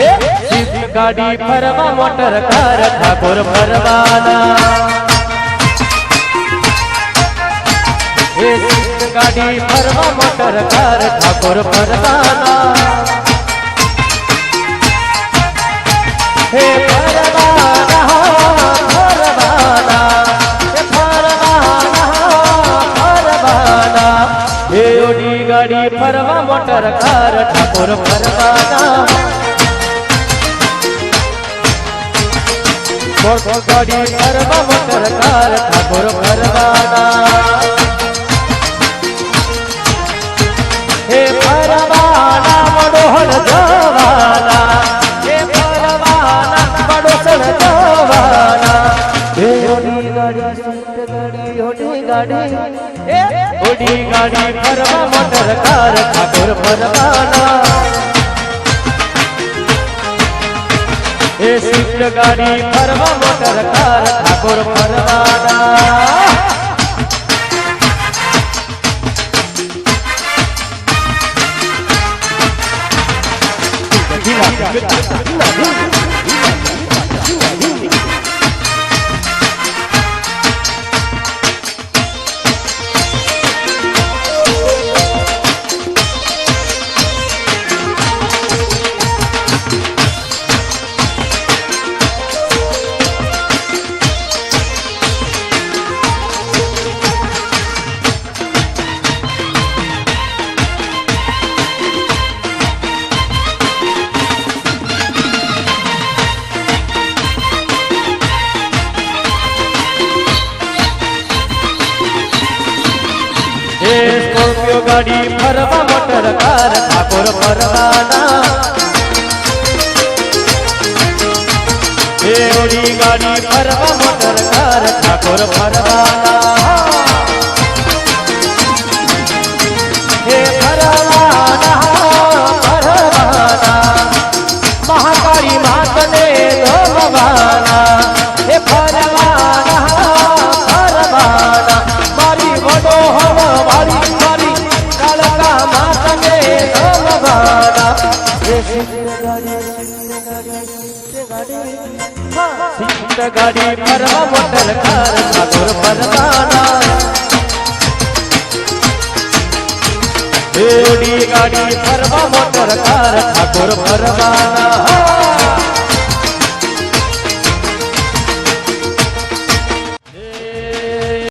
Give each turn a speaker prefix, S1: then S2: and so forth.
S1: Swift ગાડી ફરવા motor car Thakor ફરવાના સ્વિફ્ટ ગાડી ફરવા મોટર કાર ઠાકોર ફરવાના હે ફરવાના ફરવાના હે ફરવાના હે ઓડી ગાડી ફરવા મોટર કાર ઠાકોર ફરવાના ગાડી ફરવા મોટર કાર ઠાકોર ફરવાના હે ફરવાના મડોહર જવાના હે ફરવાના મડોસર જવાના હે ઓડી ગાડી સ્વિફ્ટ ગાડી ઓડી ગાડી ફરવા મોટર કાર ઠાકોર ફરવાના સ્વિફ્ટ ગાડી ફરવા મોટર કાર ઠાકોર ફરવાના સ્કોર્પિયો ગાડી ફરવા મોટર કાર ઠાકોર ફરવાના ઓડી ગાડી ફરવા મોટર કાર ઠાકોર ફરવાના હે ફરવાના ફરવાના મહાકાળી માતને ધમવાના હે ફરવાના ફરવાના મારી વડોહર મારી કાળકા માતને ધમવાના સ્વિફ્ટ ગાડી ફરવા મોટર કાર ઠાકોર ફરવાના ઓડી ગાડી ફરવા મોટર કાર ઠાકોર ફરવાના